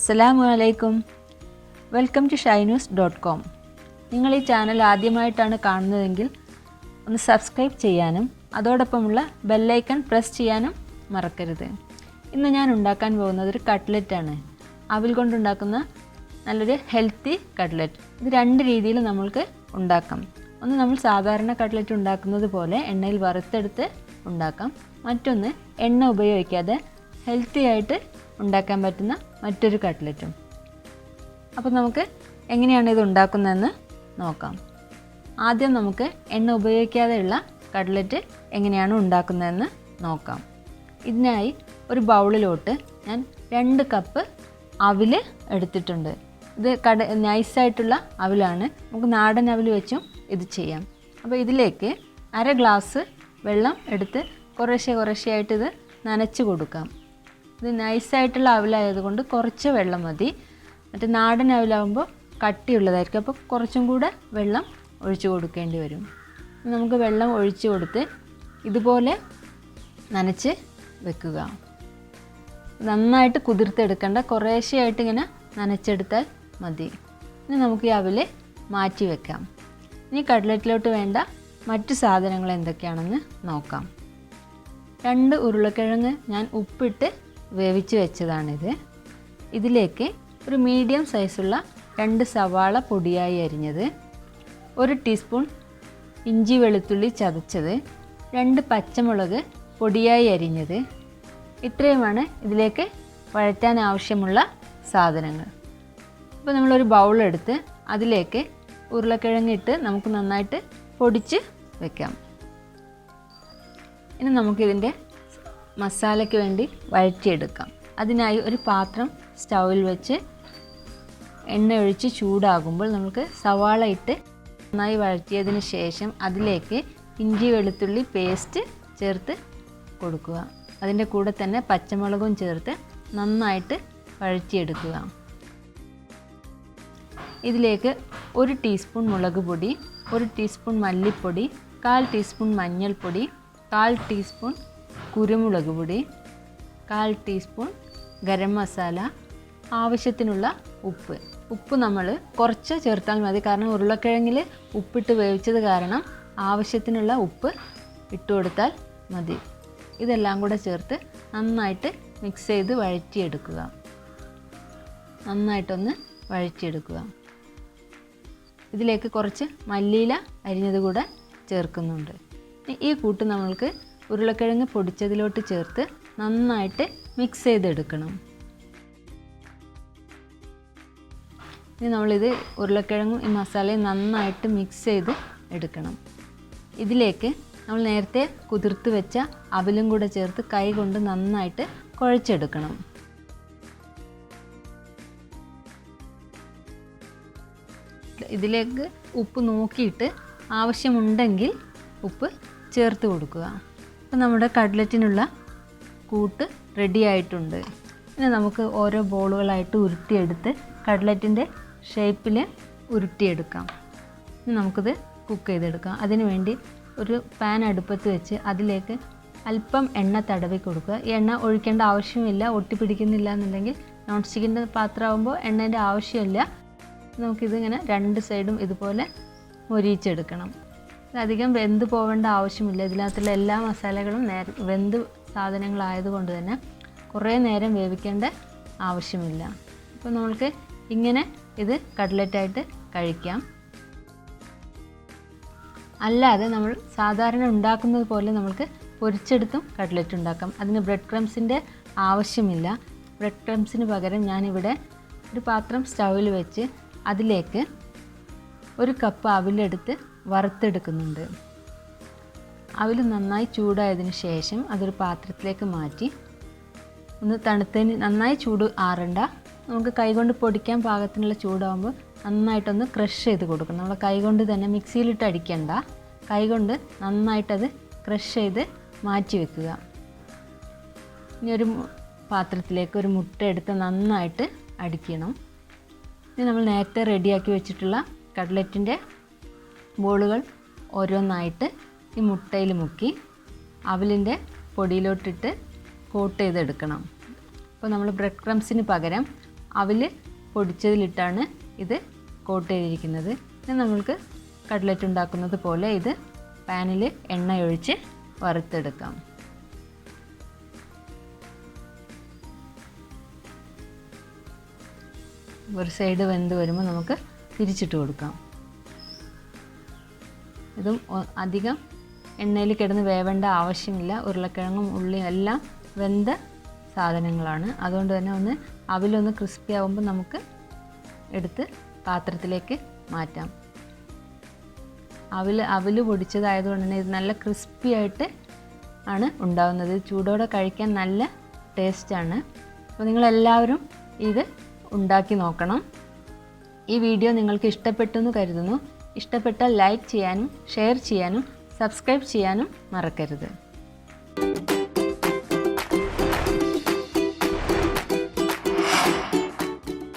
അസ്സലാമലൈക്കും. Welcome to shainus.com. നിങ്ങൾ ഈ ചാനൽ ആദ്യമായിട്ടാണ് കാണുന്നതെങ്കിൽ ഒന്ന് സബ്സ്ക്രൈബ് ചെയ്യാനും അതോടൊപ്പമുള്ള ബെല്ലൈക്കൺ പ്രസ് ചെയ്യാനും മറക്കരുത്. ഇന്ന് ഞാൻ ഉണ്ടാക്കാൻ പോകുന്നത് ഒരു കട്ട്ലറ്റാണ്. അവിൽ കൊണ്ടുണ്ടാക്കുന്ന നല്ലൊരു ഹെൽത്തി കട്ട്ലറ്റ്. ഇത് രണ്ട് രീതിയിൽ നമ്മൾക്ക് ഉണ്ടാക്കാം. ഒന്ന് നമ്മൾ സാധാരണ കട്ട്ലറ്റ് ഉണ്ടാക്കുന്നത് പോലെ എണ്ണയിൽ വറുത്തെടുത്ത് ഉണ്ടാക്കാം. മറ്റൊന്ന് എണ്ണ ഉപയോഗിക്കാതെ ഹെൽത്തി ആയിട്ട് ഉണ്ടാക്കാൻ പറ്റുന്ന മറ്റൊരു കട്ട്ലറ്റും. അപ്പോൾ നമുക്ക് എങ്ങനെയാണ് ഇത് ഉണ്ടാക്കുന്നതെന്ന് നോക്കാം. ആദ്യം നമുക്ക് എണ്ണ ഉപയോഗിക്കാതെയുള്ള കട്ട്ലറ്റ് എങ്ങനെയാണ് ഉണ്ടാക്കുന്നതെന്ന് നോക്കാം. ഇതിനായി ഒരു ബൗളിലോട്ട് ഞാൻ 2 കപ്പ് അവിൽ എടുത്തിട്ടുണ്ട്. ഇത് നൈസായിട്ടുള്ള അവിലാണ്. നമുക്ക് നാടൻ അവിൽ വെച്ചും ഇത് ചെയ്യാം. അപ്പോൾ ഇതിലേക്ക് 1/2 ഗ്ലാസ് വെള്ളം എടുത്ത് കുറേശ്ശെയായിട്ട് ഇത് നനച്ച് കൊടുക്കാം. ഇത് നൈസായിട്ടുള്ള അവിലായതുകൊണ്ട് കുറച്ച് വെള്ളം മതി. മറ്റേ നാടൻ അവിലാകുമ്പോൾ കട്ടിയുള്ളതായിരിക്കും. അപ്പോൾ കുറച്ചും കൂടെ വെള്ളം ഒഴിച്ച് കൊടുക്കേണ്ടി വരും. നമുക്ക് വെള്ളം ഒഴിച്ച് കൊടുത്ത് ഇതുപോലെ നനച്ച് വെക്കുക. നന്നായിട്ട് കുതിർത്തെടുക്കേണ്ട, കുറേശ്ശെയായിട്ട് ഇങ്ങനെ നനച്ചെടുത്താൽ മതി. ഇനി നമുക്ക് ഈ അവിൽ മാറ്റി വെക്കാം. ഇനി കട്ട്ലറ്റിലോട്ട് വേണ്ട മറ്റ് സാധനങ്ങൾ എന്തൊക്കെയാണെന്ന് നോക്കാം. 2 ഉരുളക്കിഴങ്ങ് ഞാൻ ഉപ്പിട്ട് വേവിച്ച് വെച്ചതാണിത്. ഇതിലേക്ക് ഒരു മീഡിയം സൈസുള്ള 2 സവാള പൊടിയായി അരിഞ്ഞത്, 1 ടീസ്പൂൺ ഇഞ്ചി വെളുത്തുള്ളി ചതച്ചത്, 2 പച്ചമുളക് പൊടിയായി അരിഞ്ഞത്. ഇത്രയുമാണ് ഇതിലേക്ക് വഴറ്റാൻ ആവശ്യമുള്ള സാധനങ്ങൾ. അപ്പോൾ നമ്മളൊരു ബൗളെടുത്ത് അതിലേക്ക് ഉരുളക്കിഴങ്ങിട്ട് നമുക്ക് നന്നായിട്ട് പൊടിച്ച് വെക്കാം. ഇനി നമുക്കിതിൻ്റെ മസാലയ്ക്ക് വേണ്ടി വഴറ്റിയെടുക്കാം. അതിനായി ഒരു പാത്രം സ്റ്റൗവിൽ വെച്ച് എണ്ണ ഒഴിച്ച് ചൂടാകുമ്പോൾ നമുക്ക് സവാള ഇട്ട് നന്നായി വഴറ്റിയതിന് ശേഷം അതിലേക്ക് ഇഞ്ചി വെളുത്തുള്ളി പേസ്റ്റ് ചേർത്ത് കൊടുക്കുക. അതിൻ്റെ കൂടെ തന്നെ പച്ചമുളകും ചേർത്ത് നന്നായിട്ട് വഴറ്റിയെടുക്കുക. ഇതിലേക്ക് 1 ടീസ്പൂൺ മുളക് പൊടി, 1 ടീസ്പൂൺ മല്ലിപ്പൊടി, 1/4 ടീസ്പൂൺ മഞ്ഞൾപ്പൊടി, 1/4 ടീസ്പൂൺ കുരുമുളക് പൊടി, 1/4 ടീസ്പൂൺ ഗരം മസാല, ആവശ്യത്തിനുള്ള ഉപ്പ് നമ്മൾ കുറച്ച് ചേർത്താൽ മതി. കാരണം ഉരുളക്കിഴങ്ങിൽ ഉപ്പിട്ട് വേവിച്ചത് കാരണം ആവശ്യത്തിനുള്ള ഉപ്പ് ഇട്ട് കൊടുത്താൽ മതി. ഇതെല്ലാം കൂടെ ചേർത്ത് നന്നായിട്ട് മിക്സ് ചെയ്ത് വഴറ്റിയെടുക്കുക. നന്നായിട്ടൊന്ന് വഴറ്റിയെടുക്കുക. ഇതിലേക്ക് കുറച്ച് മല്ലിയില അരിഞ്ഞത് കൂടെ ചേർക്കുന്നുണ്ട്. ഈ കൂട്ട് നമ്മൾക്ക് ഉരുളക്കിഴങ്ങ് പൊടിച്ചതിലോട്ട് ചേർത്ത് നന്നായിട്ട് മിക്സ് ചെയ്തെടുക്കണം. ഇനി നമ്മളിത് ഉരുളക്കിഴങ്ങും ഈ മസാലയും നന്നായിട്ട് മിക്സ് ചെയ്ത് എടുക്കണം. ഇതിലേക്ക് നമ്മൾ നേരത്തെ കുതിർത്ത് വെച്ച അവിലും കൂടെ ചേർത്ത് കൈ കൊണ്ട് നന്നായിട്ട് കുഴച്ചെടുക്കണം. ഇതിലേക്ക് ഉപ്പ് നോക്കിയിട്ട് ആവശ്യമുണ്ടെങ്കിൽ ഉപ്പ് ചേർത്ത് കൊടുക്കുക. അപ്പോൾ നമ്മുടെ കട്ട്ലറ്റിനുള്ള കൂട്ട് റെഡി ആയിട്ടുണ്ട്. ഇനി നമുക്ക് ഓരോ ബോളുകളായിട്ട് ഉരുട്ടിയെടുത്ത് കട്ട്ലറ്റിൻ്റെ ഷേപ്പിൽ ഉരുട്ടിയെടുക്കാം. ഇനി നമുക്കിത് കുക്ക് ചെയ്തെടുക്കാം. അതിനു വേണ്ടി ഒരു പാൻ അടുപ്പത്ത് വെച്ച് അതിലേക്ക് അല്പം എണ്ണ തടവി കൊടുക്കുക. ഈ എണ്ണ ഒഴിക്കേണ്ട ആവശ്യമില്ല. ഒട്ടിപ്പിടിക്കുന്നില്ല എന്നുണ്ടെങ്കിൽ നോൺ സ്റ്റിക്കിൻ്റെ പാത്രമാകുമ്പോൾ എണ്ണേൻ്റെ ആവശ്യമില്ല. നമുക്കിതിങ്ങനെ 2 സൈഡും ഇതുപോലെ മൊരിയിച്ചെടുക്കണം. അധികം വെന്ത് പോവേണ്ട ആവശ്യമില്ല. ഇതിനകത്തുള്ള എല്ലാ മസാലകളും വെന്ത് സാധനങ്ങളായതുകൊണ്ട് തന്നെ കുറേ നേരം വേവിക്കേണ്ട ആവശ്യമില്ല. അപ്പോൾ നമ്മൾക്ക് ഇങ്ങനെ ഇത് കട്ട്ലറ്റായിട്ട് കഴിക്കാം. അല്ലാതെ നമ്മൾ സാധാരണ ഉണ്ടാക്കുന്നത് പോലെ നമുക്ക് പൊരിച്ചെടുത്തും കട്ട്ലറ്റ് ഉണ്ടാക്കാം. അതിന് ബ്രെഡ് ക്രംസിൻ്റെ ആവശ്യമില്ല. ബ്രെഡ് ക്രംസിന് പകരം ഞാനിവിടെ ഒരു പാത്രം സ്റ്റൗവിൽ വെച്ച് അതിലേക്ക് 1 കപ്പ് അവിലെടുത്ത് വറുത്തെടുക്കുന്നുണ്ട്. അവിൽ നന്നായി ചൂടായതിന് ശേഷം അതൊരു പാത്രത്തിലേക്ക് മാറ്റി ഒന്ന് തണുത്തതിന് നന്നായി ചൂട് ആറണ്ട. നമുക്ക് കൈകൊണ്ട് പൊടിക്കാൻ പാകത്തിനുള്ള ചൂടാകുമ്പോൾ നന്നായിട്ടൊന്ന് ക്രഷ് ചെയ്ത് കൊടുക്കണം. നമ്മൾ കൈകൊണ്ട് തന്നെ മിക്സിയിലിട്ട് അടിക്കണ്ട. കൈകൊണ്ട് നന്നായിട്ടത് ക്രഷ് ചെയ്ത് മാറ്റി വെക്കുക. ഇനി ഒരു പാത്രത്തിലേക്ക് ഒരു മുട്ട എടുത്ത് നന്നായിട്ട് അടിക്കണം. ഇനി നമ്മൾ നേരത്തെ റെഡിയാക്കി വെച്ചിട്ടുള്ള കട്ട്ലറ്റിൻ്റെ ബോളുകൾ ഓരോന്നായിട്ട് ഈ മുട്ടയിൽ മുക്കി അവിലിൻ്റെ പൊടിയിലോട്ടിട്ട് കോട്ട് ചെയ്തെടുക്കണം. അപ്പോൾ നമ്മൾ ബ്രെഡ് ക്രംസിന് പകരം അവിൽ പൊടിച്ചതിലിട്ടാണ് ഇത് കോട്ട് ചെയ്തിരിക്കുന്നത്. ഇനി നമുക്ക് കട്ട്ലറ്റ് ഉണ്ടാക്കുന്നത് പോലെ ഇത് പാനിൽ എണ്ണയൊഴിച്ച് വറുത്തെടുക്കാം. ഒരു സൈഡ് വെന്ത് വരുമ്പോൾ നമുക്ക് തിരിച്ചിട്ട് കൊടുക്കാം. ഇതും അധികം എണ്ണയിൽ കിടന്ന് വേവേണ്ട ആവശ്യമില്ല. ഉരുളക്കിഴങ്ങും ഉള്ളിയും എല്ലാം വെന്ത സാധനങ്ങളാണ്. അതുകൊണ്ട് തന്നെ ഒന്ന് അവിലൊന്ന് ക്രിസ്പി ആകുമ്പോൾ നമുക്ക് എടുത്ത് പാത്രത്തിലേക്ക് മാറ്റാം. അവിൽ പൊടിച്ചതായതുകൊണ്ട് തന്നെ ഇത് നല്ല ക്രിസ്പി ആയിട്ട് ആണ് ഉണ്ടാകുന്നത്. ചൂടോടെ കഴിക്കാൻ നല്ല ടേസ്റ്റാണ്. അപ്പോൾ നിങ്ങളെല്ലാവരും ഇത് ഉണ്ടാക്കി നോക്കണം. ഈ വീഡിയോ നിങ്ങൾക്ക് ഇഷ്ടപ്പെട്ടു എന്ന് കരുതുന്നു. ഇഷ്ടപ്പെട്ടാൽ ലൈക്ക് ചെയ്യാനും ഷെയർ ചെയ്യാനും സബ്സ്ക്രൈബ് ചെയ്യാനും മറക്കരുത്.